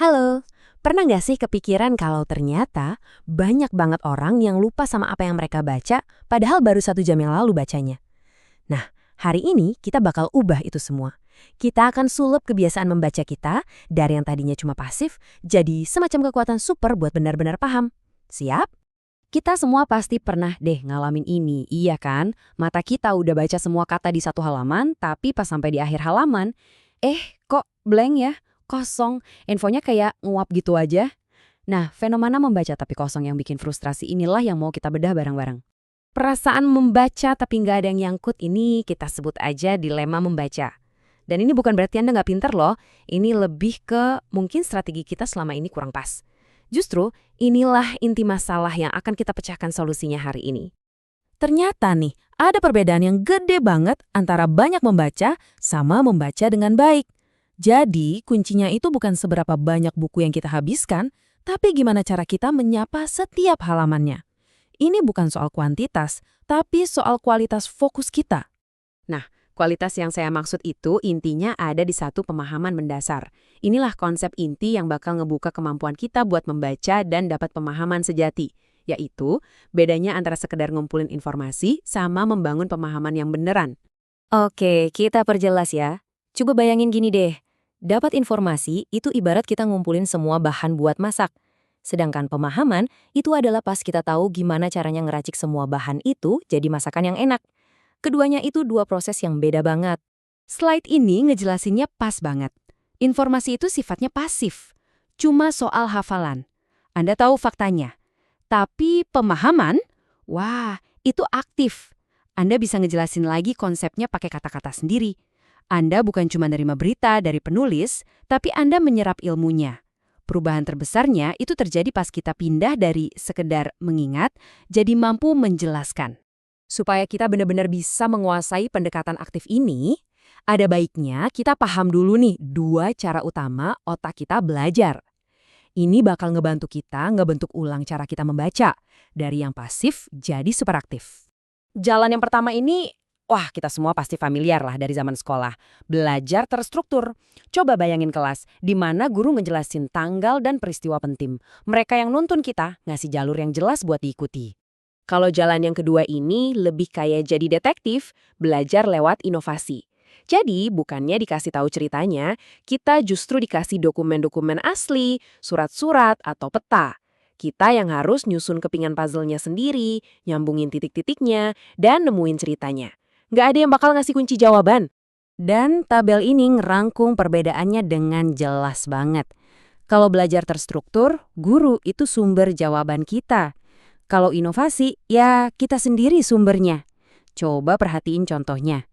Halo, pernah nggak sih kepikiran kalau ternyata banyak banget orang yang lupa sama apa yang mereka baca, padahal baru 1 jam yang lalu bacanya? Nah, hari ini kita bakal ubah itu semua. Kita akan sulap kebiasaan membaca kita dari yang tadinya cuma pasif, jadi semacam kekuatan super buat benar-benar paham. Siap? Kita semua pasti pernah deh ngalamin ini, iya kan? Mata kita udah baca semua kata di satu halaman, tapi pas sampai di akhir halaman, kok blank ya? Kosong, infonya kayak nguap gitu aja. Nah, fenomena membaca tapi kosong yang bikin frustrasi inilah yang mau kita bedah bareng-bareng. Perasaan membaca tapi nggak ada yang nyangkut ini kita sebut aja dilema membaca. Dan ini bukan berarti Anda nggak pinter loh, ini lebih ke mungkin strategi kita selama ini kurang pas. Justru, inilah inti masalah yang akan kita pecahkan solusinya hari ini. Ternyata nih, ada perbedaan yang gede banget antara banyak membaca sama membaca dengan baik. Jadi, kuncinya itu bukan seberapa banyak buku yang kita habiskan, tapi gimana cara kita menyapa setiap halamannya. Ini bukan soal kuantitas, tapi soal kualitas fokus kita. Nah, kualitas yang saya maksud itu intinya ada di satu pemahaman mendasar. Inilah konsep inti yang bakal ngebuka kemampuan kita buat membaca dan dapat pemahaman sejati, yaitu bedanya antara sekedar ngumpulin informasi sama membangun pemahaman yang beneran. Oke, kita perjelas ya. Coba bayangin gini deh. Dapat informasi itu ibarat kita ngumpulin semua bahan buat masak. Sedangkan pemahaman itu adalah pas kita tahu gimana caranya ngeracik semua bahan itu jadi masakan yang enak. Keduanya itu dua proses yang beda banget. Slide ini ngejelasinnya pas banget. Informasi itu sifatnya pasif. Cuma soal hafalan. Anda tahu faktanya. Tapi pemahaman, wah, itu aktif. Anda bisa ngejelasin lagi konsepnya pakai kata-kata sendiri. Anda bukan cuma nerima berita dari penulis, tapi Anda menyerap ilmunya. Perubahan terbesarnya itu terjadi pas kita pindah dari sekedar mengingat, jadi mampu menjelaskan. Supaya kita benar-benar bisa menguasai pendekatan aktif ini, ada baiknya kita paham dulu nih dua cara utama otak kita belajar. Ini bakal ngebantu kita ngebentuk ulang cara kita membaca, dari yang pasif jadi super aktif. Jalan yang pertama ini, wah kita semua pasti familiar lah dari zaman sekolah. Belajar terstruktur. Coba bayangin kelas, di mana guru ngejelasin tanggal dan peristiwa penting. Mereka yang nuntun kita, ngasih jalur yang jelas buat diikuti. Kalau jalan yang kedua ini lebih kayak jadi detektif, belajar lewat inovasi. Jadi, bukannya dikasih tahu ceritanya, kita justru dikasih dokumen-dokumen asli, surat-surat, atau peta. Kita yang harus nyusun kepingan puzzle-nya sendiri, nyambungin titik-titiknya, dan nemuin ceritanya. Nggak ada yang bakal ngasih kunci jawaban. Dan tabel ini ngerangkum perbedaannya dengan jelas banget. Kalau belajar terstruktur, guru itu sumber jawaban kita. Kalau inovasi, ya kita sendiri sumbernya. Coba perhatiin contohnya.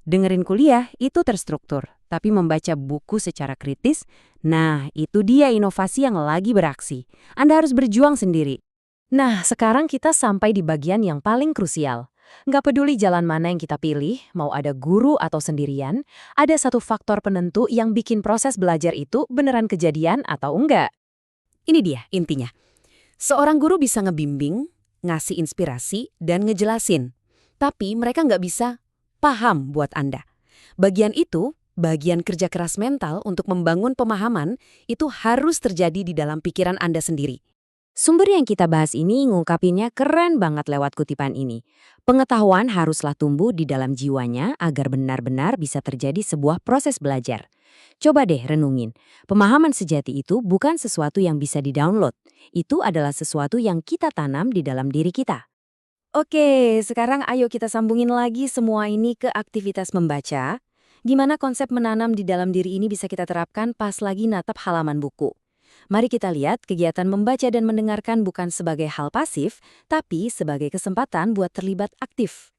Dengerin kuliah itu terstruktur, tapi membaca buku secara kritis, nah itu dia inovasi yang lagi beraksi. Anda harus berjuang sendiri. Nah, sekarang kita sampai di bagian yang paling krusial. Nggak peduli jalan mana yang kita pilih, mau ada guru atau sendirian, ada satu faktor penentu yang bikin proses belajar itu beneran kejadian atau enggak. Ini dia intinya. Seorang guru bisa ngebimbing, ngasih inspirasi, dan ngejelasin. Tapi mereka nggak bisa paham buat Anda. Bagian itu, bagian kerja keras mental untuk membangun pemahaman, itu harus terjadi di dalam pikiran Anda sendiri. Sumber yang kita bahas ini ngungkapinnya keren banget lewat kutipan ini. Pengetahuan haruslah tumbuh di dalam jiwanya agar benar-benar bisa terjadi sebuah proses belajar. Coba deh renungin, pemahaman sejati itu bukan sesuatu yang bisa di-download. Itu adalah sesuatu yang kita tanam di dalam diri kita. Oke, sekarang ayo kita sambungin lagi semua ini ke aktivitas membaca. Gimana konsep menanam di dalam diri ini bisa kita terapkan pas lagi natap halaman buku. Mari kita lihat kegiatan membaca dan mendengarkan bukan sebagai hal pasif, tapi sebagai kesempatan buat terlibat aktif.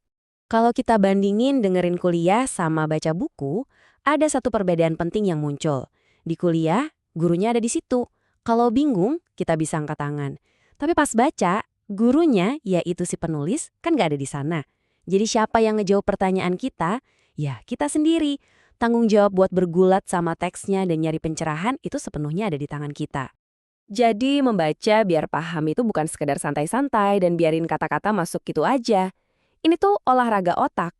Kalau kita bandingin dengerin kuliah sama baca buku, ada satu perbedaan penting yang muncul. Di kuliah, gurunya ada di situ. Kalau bingung, kita bisa angkat tangan. Tapi pas baca, gurunya, yaitu si penulis, kan nggak ada di sana. Jadi siapa yang ngejawab pertanyaan kita? Ya, kita sendiri. Tanggung jawab buat bergulat sama teksnya dan nyari pencerahan itu sepenuhnya ada di tangan kita. Jadi membaca biar paham itu bukan sekedar santai-santai dan biarin kata-kata masuk gitu aja. Ini tuh olahraga otak.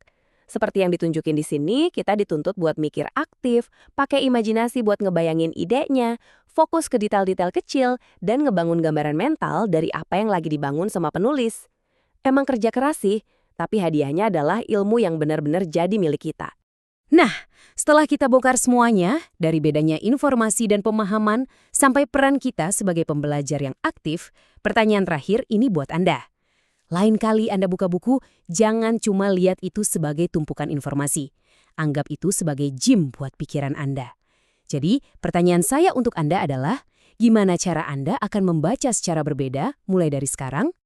Seperti yang ditunjukin di sini, kita dituntut buat mikir aktif, pakai imajinasi buat ngebayangin idenya, fokus ke detail-detail kecil, dan ngebangun gambaran mental dari apa yang lagi dibangun sama penulis. Emang kerja keras sih, tapi hadiahnya adalah ilmu yang benar-benar jadi milik kita. Nah, setelah kita bongkar semuanya, dari bedanya informasi dan pemahaman sampai peran kita sebagai pembelajar yang aktif, pertanyaan terakhir ini buat Anda. Lain kali Anda buka buku, jangan cuma lihat itu sebagai tumpukan informasi. Anggap itu sebagai gym buat pikiran Anda. Jadi, pertanyaan saya untuk Anda adalah, gimana cara Anda akan membaca secara berbeda mulai dari sekarang?